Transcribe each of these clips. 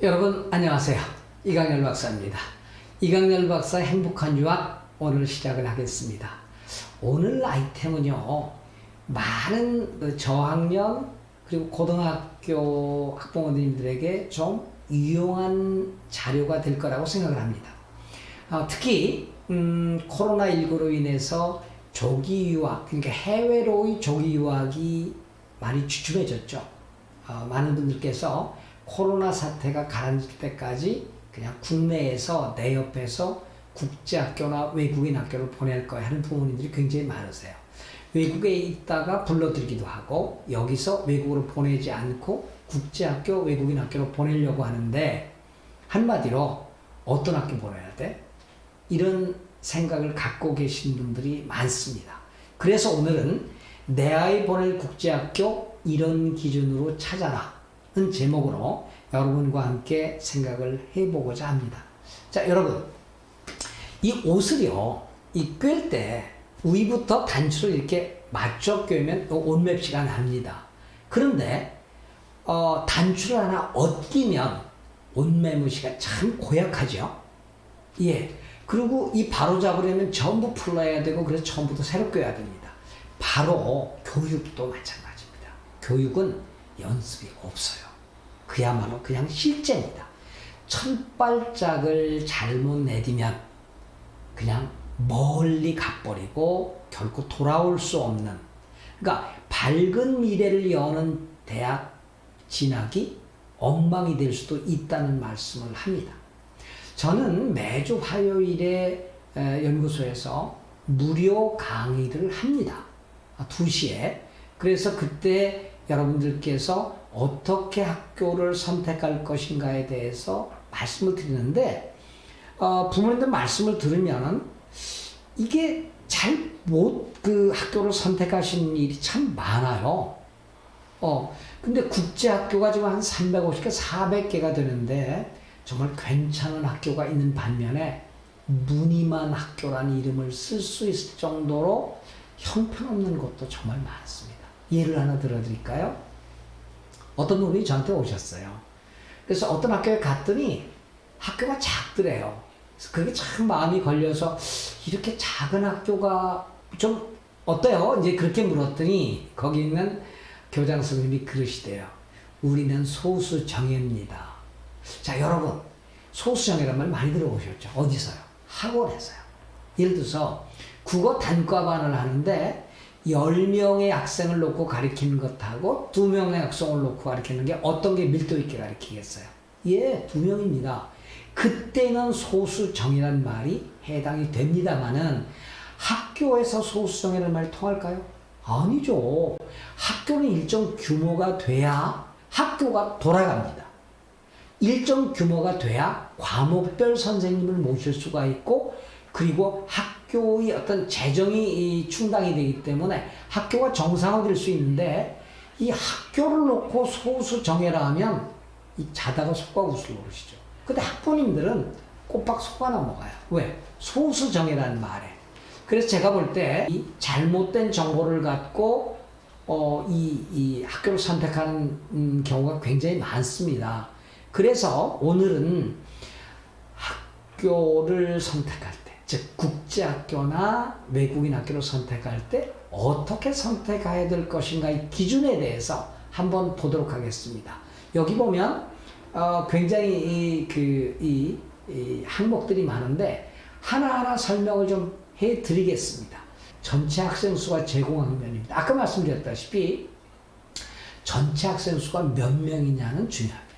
여러분 안녕하세요. 이강렬 박사입니다. 이강렬 박사의 행복한 유학 오늘 시작을 하겠습니다. 오늘 아이템은요, 많은 저학년 그리고 고등학교 학부모님들에게 좀 유용한 자료가 될 거라고 생각을 합니다. 특히 코로나19로 인해서 조기 유학, 그러니까 해외로의 조기 유학이 많이 주춤해졌죠. 많은 분들께서 코로나 사태가 가라앉을 때까지 그냥 국내에서 내 옆에서 국제학교나 외국인 학교를 보낼 거야 하는 부모님들이 굉장히 많으세요. 외국에 있다가 불러들기도 하고 여기서 외국으로 보내지 않고 국제학교, 외국인 학교로 보내려고 하는데, 한마디로 어떤 학교 보내야 돼? 이런 생각을 갖고 계신 분들이 많습니다. 그래서 오늘은 내 아이 보낼 국제학교 이런 기준으로 찾아라 는 제목으로 여러분과 함께 생각을 해보고자 합니다. 자, 여러분, 이 옷을요, 이 꿰을 때 위부터 단추를 이렇게 맞춰 꿰면 옷맵시가 납니다. 그런데 단추를 하나 엇끼면 옷매무시가 참 고약하죠. 예. 그리고 이 바로 잡으려면 전부 풀러야 되고, 그래서 처음부터 새로 꿰야 됩니다. 바로 교육도 마찬가지입니다. 교육은 연습이 없어요. 그야말로 그냥 실제입니다. 첫 발짝을 잘못 내디면 그냥 멀리 가버리고 결코 돌아올 수 없는, 그러니까 밝은 미래를 여는 대학 진학이 엉망이 될 수도 있다는 말씀을 합니다. 저는 매주 화요일에 연구소에서 무료 강의를 합니다. 2시에. 그래서 그때 여러분들께서 어떻게 학교를 선택할 것인가에 대해서 말씀을 드리는데, 부모님들 말씀을 들으면 이게 그 학교를 선택하시는 일이 참 많아요. 근데 국제학교가 지금 한 350개, 400개가 되는데 정말 괜찮은 학교가 있는 반면에 무늬만 학교라는 이름을 쓸 수 있을 정도로 형편없는 것도 정말 많습니다. 예를 하나 들어드릴까요? 어떤 분이 저한테 오셨어요. 그래서 어떤 학교에 갔더니 학교가 작더래요. 그래서 그게 참 마음이 걸려서, 이렇게 작은 학교가 좀 어때요? 이제 그렇게 물었더니 거기 있는 교장 선생님이 그러시대요. 우리는 소수정예입니다. 자, 여러분, 소수정예란 말 많이 들어보셨죠? 어디서요? 학원에서요. 예를 들어서 국어 단과반을 하는데 10명의 학생을 놓고 가르치는 것하고 2명의 학생을 놓고 가르치는 게 어떤 게 밀도 있게 가르치겠어요? 예, 2명입니다. 그때는 소수정예라는 말이 해당이 됩니다만은 학교에서 소수정예라는 말이 통할까요? 아니죠. 학교는 일정 규모가 돼야 학교가 돌아갑니다. 일정 규모가 돼야 과목별 선생님을 모실 수가 있고, 그리고 학교의 어떤 재정이 충당이 되기 때문에 학교가 정상화될 수 있는데, 이 학교를 놓고 소수정예라 하면 자다가 속과 웃을 노릇이죠. 근데 학부모님들은 꼬박 속아 넘어가요. 왜? 소수정예라는 말에. 그래서 제가 볼 때 이 잘못된 정보를 갖고 이 학교를 선택하는 경우가 굉장히 많습니다. 그래서 오늘은 학교를 선택할 때, 즉 국제학교나 외국인 학교를 선택할 때 어떻게 선택해야 될 것인가, 이 기준에 대해서 한번 보도록 하겠습니다. 여기 보면 굉장히 이 항목들이 많은데 하나하나 설명을 좀 해드리겠습니다. 전체 학생 수가 제공학년입니다. 아까 말씀드렸다시피 전체 학생 수가 몇 명이냐는 중요합니다.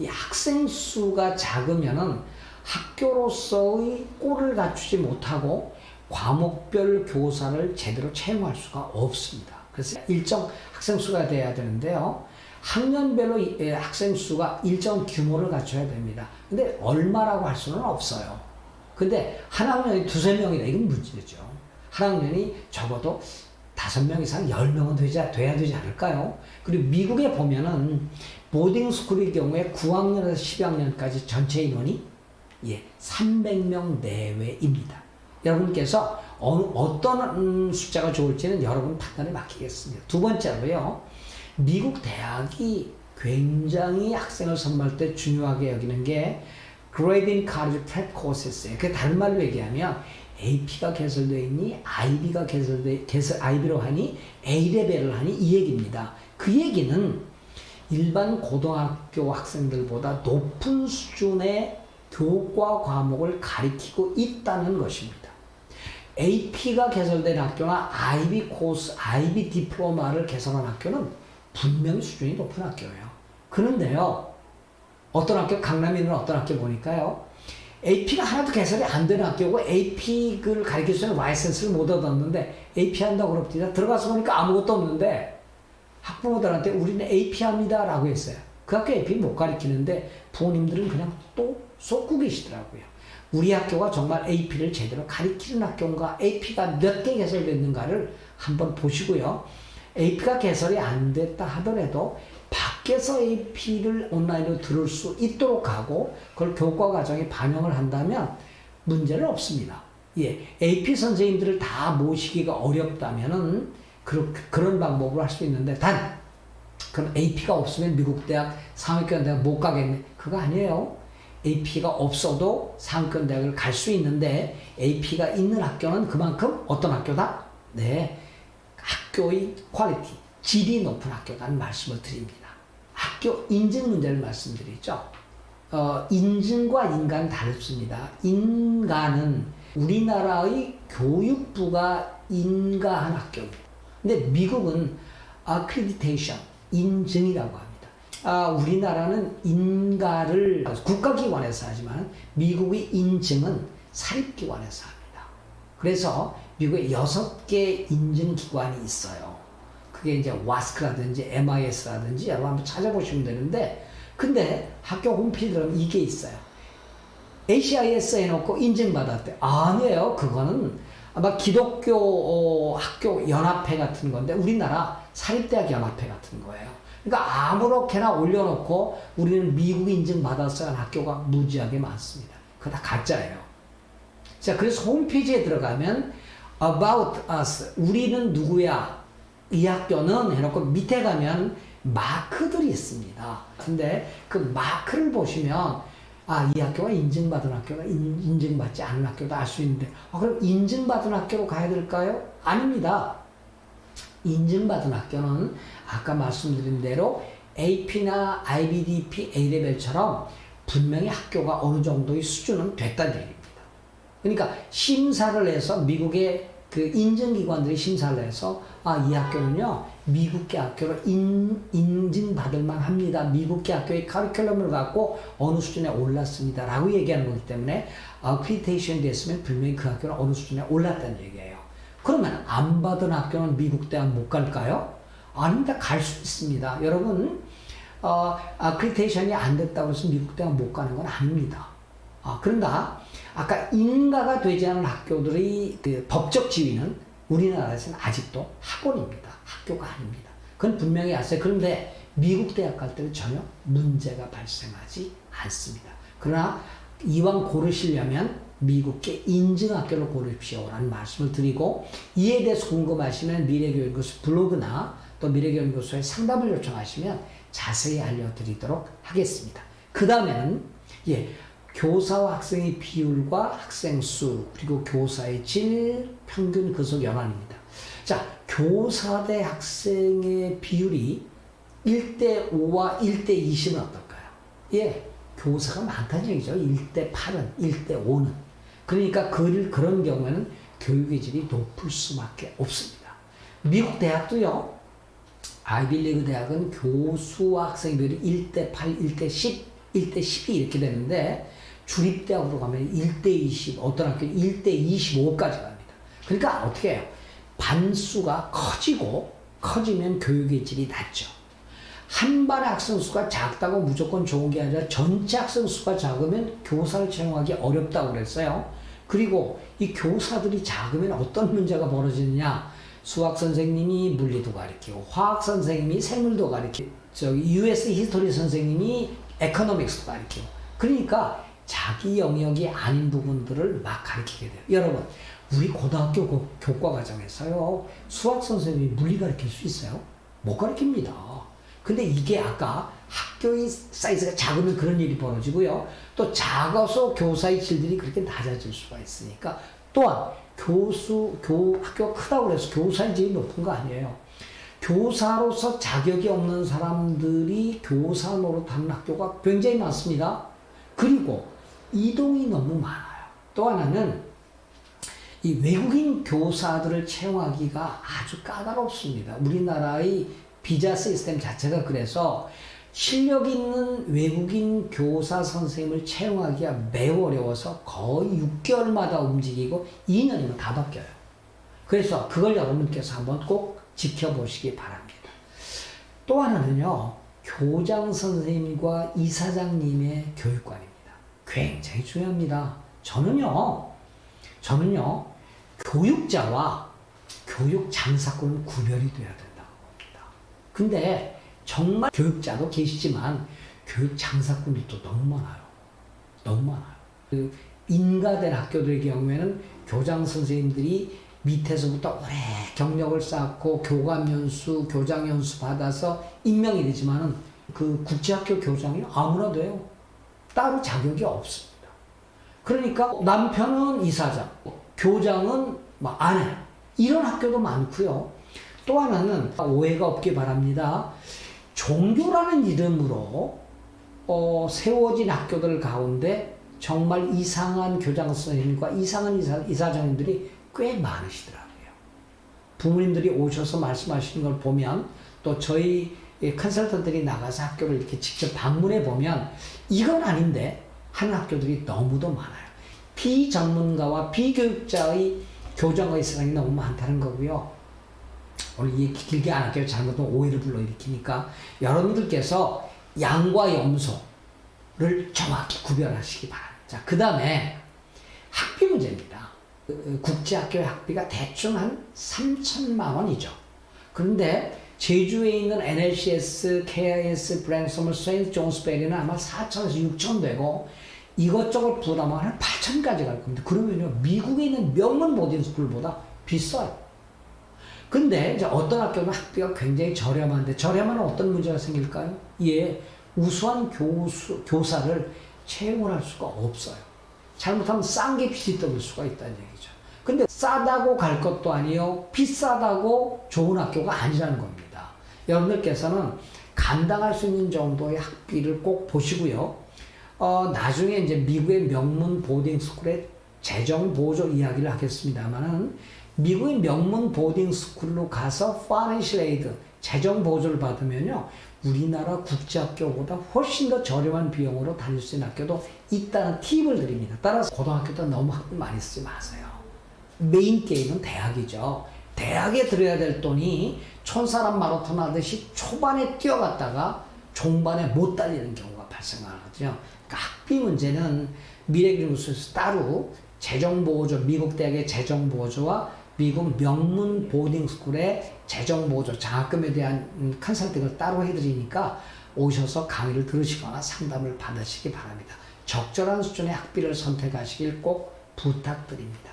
이 학생 수가 작으면은 학교로서의 꼴을 갖추지 못하고 과목별 교사를 제대로 채용할 수가 없습니다. 그래서 일정 학생 수가 돼야 되는데요. 학년별로 학생 수가 일정 규모를 갖춰야 됩니다. 근데 얼마라고 할 수는 없어요. 근데 한 학년이 2~3명이다. 이건 문제죠. 한 학년이 적어도 5명 이상 10명은 돼야 되지 않을까요? 그리고 미국에 보면은 보딩스쿨의 경우에 9학년에서 12학년까지 전체 인원이 300명 내외입니다. 여러분께서 어떤 숫자가 좋을지는 여러분 판단에 맡기겠습니다. 두 번째로요, 미국 대학이 굉장히 학생을 선발할 때 중요하게 여기는 게 Grading College Prep Course였어요. 그 다른 말로 얘기하면 AP가 개설되어 있니, IB로 하니, A레벨을 하니 이 얘기입니다. 그 얘기는 일반 고등학교 학생들보다 높은 수준의 교과 과목을 가리키고 있다는 것입니다. AP가 개설된 학교나 IB 코스, IB 디플로마를 개설한 학교는 분명히 수준이 높은 학교예요. 그런데요, 어떤 학교, 강남에 있는 어떤 학교 보니까요, AP가 하나도 개설이 안 되는 학교고 AP를 가르칠 수 있는 라이센스를 못 얻었는데 AP 한다고 그럽니다. 들어가서 보니까 아무것도 없는데 학부모들한테 우리는 AP 합니다 라고 했어요. 그 학교 AP 못 가르치는데 부모님들은 그냥 또 쏟고 계시더라고요. 우리 학교가 정말 AP를 제대로 가르치는 학교인가, AP가 몇 개 개설됐는가를 한번 보시고요. AP가 개설이 안 됐다 하더라도 밖에서 AP를 온라인으로 들을 수 있도록 하고 그걸 교과 과정에 반영을 한다면 문제는 없습니다. 예, AP 선생님들을 다 모시기가 어렵다면은 그런 방법으로 할 수 있는데 단 그럼 AP가 없으면 미국 대학, 상위권 대학 못 가겠네. 그거 아니에요. AP가 없어도 상위권 대학을 갈 수 있는데 AP가 있는 학교는 그만큼 어떤 학교다? 네, 학교의 퀄리티, 질이 높은 학교라는 말씀을 드립니다. 학교 인증 문제를 말씀드리죠. 인증과 인간은 다릅니다. 인간은 우리나라의 교육부가 인가한 학교입니다. 근데 미국은 accreditation, 인증이라고 합니다. 우리나라는 인가를 국가기관에서 하지만 미국의 인증은 사립기관에서 합니다. 그래서 미국에 6개 인증기관이 있어요. 그게 이제 WASC라든지 MIS라든지 여러분 한번 찾아보시면 되는데, 근데 학교 홈페이지에 들어가면 이게 있어요. ACIS 해놓고 인증받았대. 아니에요. 그거는 아마 기독교 학교 연합회 같은 건데 우리나라 사립대학 연합회 같은 거예요. 그러니까 아무렇게나 올려놓고 우리는 미국 인증받았어야 하는 학교가 무지하게 많습니다. 그거 다 가짜예요. 자, 그래서 홈페이지에 들어가면 About Us, 우리는 누구야? 이 학교는 해놓고 밑에 가면 마크들이 있습니다. 근데 그 마크를 보시면 이 학교가 인증받은 학교다, 인증받지 않은 학교다 알 수 있는데 그럼 인증받은 학교로 가야 될까요? 아닙니다. 인증받은 학교는 아까 말씀드린 대로 AP나 IBDP A레벨처럼 분명히 학교가 어느 정도의 수준은 됐다는 얘기입니다. 그러니까 심사를 해서 미국의 그 인증기관들이 심사를 해서 이 학교는요 미국계 학교로 인증받을 만합니다. 미국계 학교의 커리큘럼을 갖고 어느 수준에 올랐습니다 라고 얘기하는 거기 때문에 accreditation 됐으면 분명히 그 학교는 어느 수준에 올랐다는 얘기예요. 그러면 안 받은 학교는 미국 대학 못 갈까요? 아닙니다. 갈 수 있습니다. 여러분 accreditation이 안 됐다고 해서 미국 대학 못 가는 건 아닙니다. 그런가 아까 인가가 되지 않은 학교들의 그 법적 지위는 우리나라에서는 아직도 학원입니다. 학교가 아닙니다. 그건 분명히 아세요. 그런데 미국 대학 갈 때는 전혀 문제가 발생하지 않습니다. 그러나 이왕 고르시려면 미국계 인증학교를 고르십시오라는 말씀을 드리고, 이에 대해서 궁금하시면 미래교육연구소 블로그나 또 미래교육연구소에 상담을 요청하시면 자세히 알려드리도록 하겠습니다. 그 다음에는 교사와 학생의 비율과 학생 수, 그리고 교사의 질, 평균 근속 연환입니다. 자, 교사 대 학생의 비율이 1대5와 1대20은 어떨까요? 교사가 많다는 얘기죠. 1대8은, 1대5는. 그러니까 그런 경우에는 교육의 질이 높을 수밖에 없습니다. 미국 대학도요, 아이비리그 대학은 교수와 학생 비율이 1대8, 1대10, 1대12 이렇게 되는데, 주립대학으로 가면 1대20, 어떤 학교는 1대25까지 갑니다. 그러니까 어떻게 해요? 반수가 커지면 교육의 질이 낮죠. 한 반의 학생 수가 작다고 무조건 좋은 게 아니라 전체 학생 수가 작으면 교사를 채용하기 어렵다고 그랬어요. 그리고 이 교사들이 작으면 어떤 문제가 벌어지느냐? 수학 선생님이 물리도 가르치고, 화학 선생님이 생물도 가르치고, US 히스토리 선생님이 에코노믹스도 가르치고, 그러니까 자기 영역이 아닌 부분들을 막 가르치게 돼요. 여러분, 우리 고등학교 교과 과정에서요, 수학 선생님이 물리 가르칠 수 있어요? 못 가르칩니다. 근데 이게 아까 학교의 사이즈가 작으면 그런 일이 벌어지고요. 또 작아서 교사의 질들이 그렇게 낮아질 수가 있으니까 또한 학교가 크다고 해서 교사의 질이 높은 거 아니에요. 교사로서 자격이 없는 사람들이 교사 노릇하는 학교가 굉장히 많습니다. 그리고 이동이 너무 많아요. 또 하나는 이 외국인 교사들을 채용하기가 아주 까다롭습니다. 우리나라의 비자 시스템 자체가 그래서 실력 있는 외국인 교사 선생님을 채용하기가 매우 어려워서 거의 6개월마다 움직이고 2년이면 다 바뀌어요. 그래서 그걸 여러분께서 한번 꼭 지켜보시기 바랍니다. 또 하나는요, 교장 선생님과 이사장님의 교육관입니다. 굉장히 중요합니다. 저는요, 교육자와 교육 장사꾼은 구별이 돼야 된다고 봅니다. 근데 정말 교육자도 계시지만 교육 장사꾼들도 너무 많아요. 너무 많아요. 그 인가된 학교들의 경우에는 교장 선생님들이 밑에서부터 오래 경력을 쌓고 교감 연수, 교장 연수 받아서 임명이 되지만은 그 국제학교 교장이 아무나 돼요. 따로 자격이 없습니다. 그러니까 남편은 이사장, 교장은 막 아내, 이런 학교도 많고요. 또 하나는 오해가 없기 바랍니다. 종교라는 이름으로 세워진 학교들 가운데 정말 이상한 교장 선생님과 이상한 이사장님들이 꽤 많으시더라고요. 부모님들이 오셔서 말씀하시는 걸 보면 또 저희 컨설턴트들이 나가서 학교를 이렇게 직접 방문해 보면 이건 아닌데 하는 학교들이 너무도 많아요. 비전문가와 비교육자의 교장과 이사장이 너무 많다는 거고요. 오늘 얘기 길게 안 할게요. 잘못하면 오해를 불러일으키니까 여러분들께서 양과 염소를 정확히 구별하시기 바랍니다. 자, 그 다음에 학비 문제입니다. 국제학교의 학비가 대충 한 3천만 원이죠. 그런데 제주에 있는 NLCS, KIS, 브랭섬을, 세인트 존스베리는 아마 4천에서 6천 되고 이것저것 부담하면 한 8천까지 갈 겁니다. 그러면요, 미국에 있는 명문 보딩스쿨보다 비싸요. 근데 이제 어떤 학교는 학비가 굉장히 저렴한데 저렴하면 어떤 문제가 생길까요? 예, 우수한 교사를 채용을 할 수가 없어요. 잘못하면 싼 게 빚이 떠올 수가 있다는 얘기죠. 근데 싸다고 갈 것도 아니요, 비싸다고 좋은 학교가 아니라는 겁니다. 여러분들께서는 감당할 수 있는 정도의 학비를 꼭 보시고요. 나중에 이제 미국의 명문 보딩스쿨의 재정 보조 이야기를 하겠습니다만은 미국의 명문 보딩스쿨로 가서 파이낸셜 에이드, 재정 보조를 받으면요, 우리나라 국제학교보다 훨씬 더 저렴한 비용으로 다닐 수 있는 학교도 있다는 팁을 드립니다. 따라서 고등학교 때 너무 학비 많이 쓰지 마세요. 메인 게임은 대학이죠. 대학에 들여야 될 돈이 촌사람 마라톤 하듯이 초반에 뛰어갔다가 종반에 못 달리는 경우가 발생하거든요. 그러니까 학비 문제는 미래기술에서 따로 재정보호조, 미국 대학의 재정보호조와 미국 명문 보딩스쿨의 재정보호조, 장학금에 대한 컨설팅을 따로 해드리니까 오셔서 강의를 들으시거나 상담을 받으시기 바랍니다. 적절한 수준의 학비를 선택하시길 꼭 부탁드립니다.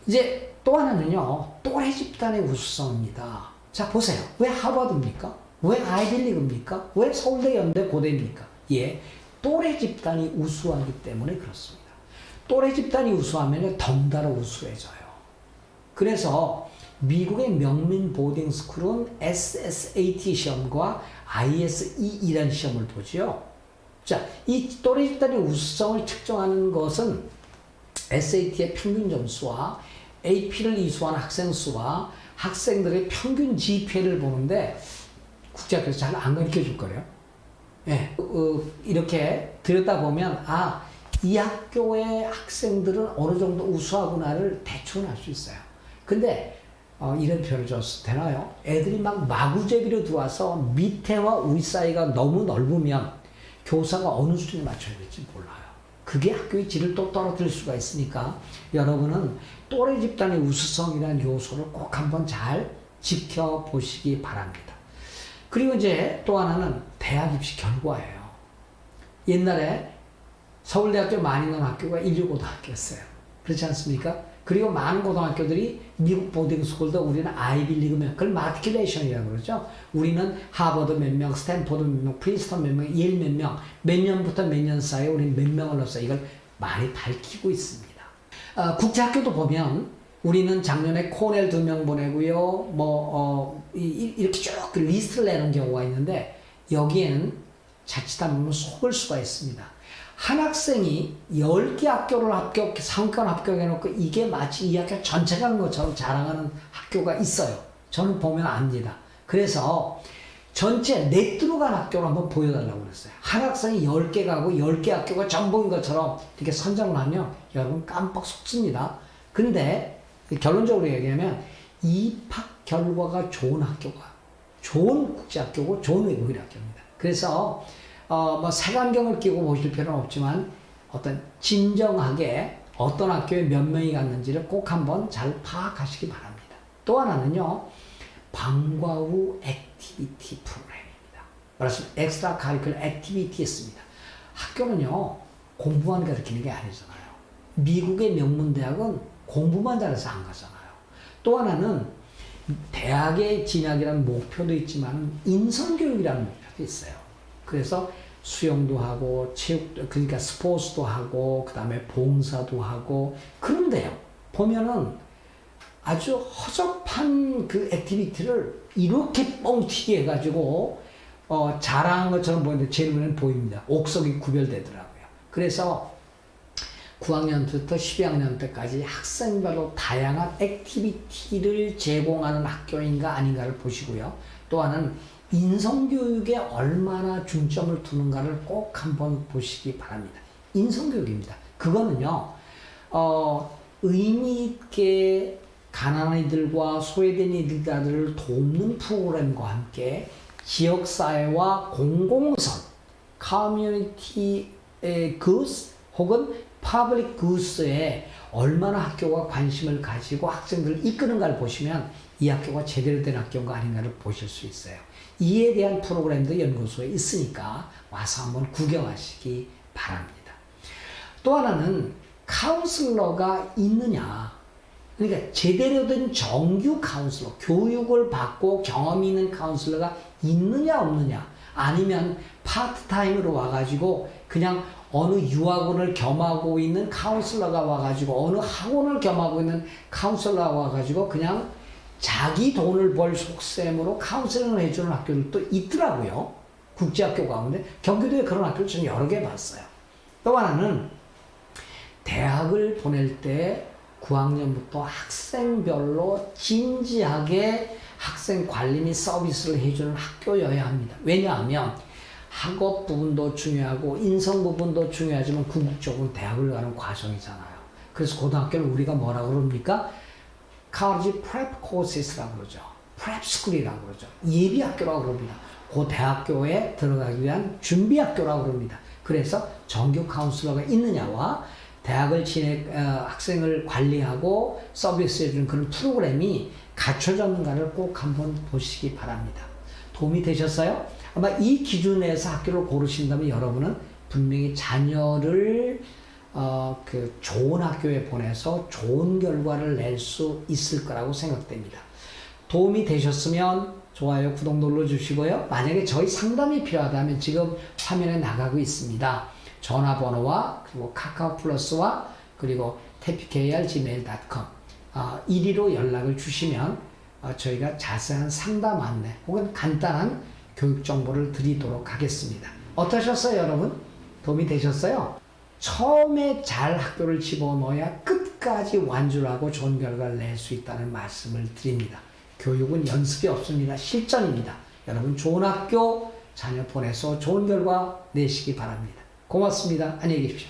이제 또 하나는요, 또래 집단의 우수성입니다. 자, 보세요. 왜 하버드입니까? 왜 아이비리그입니까? 왜 서울대, 연대, 고대입니까? 예, 또래 집단이 우수하기 때문에 그렇습니다. 또래 집단이 우수하면 덩달아 우수해져요. 그래서 미국의 명문 보딩스쿨은 SSAT 시험과 ISEE라는 시험을 보죠. 자, 이 또래 집단의 우수성을 측정하는 것은 SAT의 평균 점수와 AP를 이수한 학생 수와 학생들의 평균 GPA를 보는데 국제학교에서 잘 안 가르쳐 줄 거래요. 예, 이렇게 들여다보면 이 학교의 학생들은 어느 정도 우수하구나를 대충 알 수 있어요. 근데 이런 표현을 줘도 되나요? 애들이 막 마구제비로 들어와서 밑에와 위 사이가 너무 넓으면 교사가 어느 수준에 맞춰야 될지 몰라요. 그게 학교의 질을 또 떨어뜨릴 수가 있으니까 여러분은 또래 집단의 우수성이라는 요소를 꼭 한번 잘 지켜보시기 바랍니다. 그리고 이제 또 하나는 대학 입시 결과예요. 옛날에 서울대학교 많이 나온 학교가 인류고등학교였어요. 그렇지 않습니까? 그리고 많은 고등학교들이 미국 보딩스쿨도 우리는 아이빌리그면 그걸 마트리큘레이션이라고 그러죠. 우리는 하버드 몇 명, 스탠포드 몇 명, 프린스턴 몇 명, 예일 몇 명, 몇 년부터 몇 년 사이에 우리는 몇 명을 넣어서 이걸 많이 밝히고 있습니다. 국제학교도 보면 우리는 작년에 코넬 2명 보내고요. 이렇게 쭉 리스트를 내는 경우가 있는데 여기에는 자칫하면 속을 수가 있습니다. 한 학생이 10개 학교를 상권 합격해놓고 이게 마치 이 학교 전체가 한 것처럼 자랑하는 학교가 있어요. 저는 보면 압니다. 그래서 전체 넷으로 간 학교를 한번 보여달라고 그랬어요. 한 학생이 10개 가고 10개 학교가 전부인 것처럼 이렇게 선정을 하면 여러분 깜빡 속습니다. 근데 결론적으로 얘기하면 입학 결과가 좋은 학교가 좋은 국제학교고 좋은 외국인 학교입니다. 그래서 색안경을 끼고 보실 필요는 없지만 어떤 진정하게 어떤 학교에 몇 명이 갔는지를 꼭 한번 잘 파악하시기 바랍니다. 또 하나는요, 방과 후 액티비티 프로그램입니다. 말하자면 엑스트라 카리큘러 액티비티였습니다. 학교는요, 공부만 가르치는 게 아니잖아요. 미국의 명문대학은 공부만 잘해서 안 가잖아요. 또 하나는 대학의 진학이라는 목표도 있지만 인성교육이라는 목표도 있어요. 그래서 수영도 하고 그러니까 스포츠도 하고 그 다음에 봉사도 하고 그런데요. 보면은 아주 허접한 그 액티비티를 이렇게 뻥튀기 해가지고 잘하는 것처럼 보이는데 제 눈에는 보입니다. 옥석이 구별되더라고요. 그래서 9학년부터 12학년 때까지 학생별로 다양한 액티비티를 제공하는 학교인가 아닌가를 보시고요. 또 하나는 인성교육에 얼마나 중점을 두는가를 꼭 한번 보시기 바랍니다. 인성교육입니다. 그거는요, 의미 있게 가난한 이들과 소외된 이들을 돕는 프로그램과 함께 지역사회와 공공선, 커뮤니티 굿스 혹은 퍼블릭 굿스에 얼마나 학교가 관심을 가지고 학생들을 이끄는가를 보시면 이 학교가 제대로 된 학교인가 아닌가를 보실 수 있어요. 이에 대한 프로그램도 연구소에 있으니까 와서 한번 구경하시기 바랍니다. 또 하나는 카운슬러가 있느냐. 그러니까 제대로 된 정규 카운슬러, 교육을 받고 경험이 있는 카운슬러가 있느냐 없느냐, 아니면 파트타임으로 와가지고 그냥 어느 유학원을 겸하고 있는 카운슬러가 와가지고 어느 학원을 겸하고 있는 카운슬러가 와가지고 그냥 자기 돈을 벌 속셈으로 카운슬링을 해주는 학교들도 있더라고요. 국제학교 가운데. 경기도에 그런 학교를 저는 여러 개 봤어요. 또 하나는 대학을 보낼 때 9학년부터 학생별로 진지하게 학생 관리 및 서비스를 해주는 학교여야 합니다. 왜냐하면 학업 부분도 중요하고 인성 부분도 중요하지만 궁극적으로 대학을 가는 과정이잖아요. 그래서 고등학교는 우리가 뭐라고 그럽니까? college prep courses라고 그러죠. prep school이라고 그러죠. 예비 학교라고 그럽니다. 그 대학교에 들어가기 위한 준비 학교라고 그럽니다. 그래서 정규 카운슬러가 있느냐와 대학을 학생을 관리하고 서비스해주는 그런 프로그램이 갖춰졌는가를 꼭 한번 보시기 바랍니다. 도움이 되셨어요? 아마 이 기준에서 학교를 고르신다면 여러분은 분명히 자녀를 좋은 학교에 보내서 좋은 결과를 낼 수 있을 거라고 생각됩니다. 도움이 되셨으면 좋아요, 구독 눌러주시고요. 만약에 저희 상담이 필요하다면 지금 화면에 나가고 있습니다. 전화번호와 그리고 카카오 플러스와 그리고 tpkr@gmail.com 1위로 연락을 주시면 저희가 자세한 상담 안내 혹은 간단한 교육 정보를 드리도록 하겠습니다. 어떠셨어요, 여러분? 도움이 되셨어요? 처음에 잘 학교를 집어넣어야 끝까지 완주를 하고 좋은 결과를 낼 수 있다는 말씀을 드립니다. 교육은 연습이 없습니다. 실전입니다. 여러분 좋은 학교 자녀 보내서 좋은 결과 내시기 바랍니다. 고맙습니다. 안녕히 계십시오.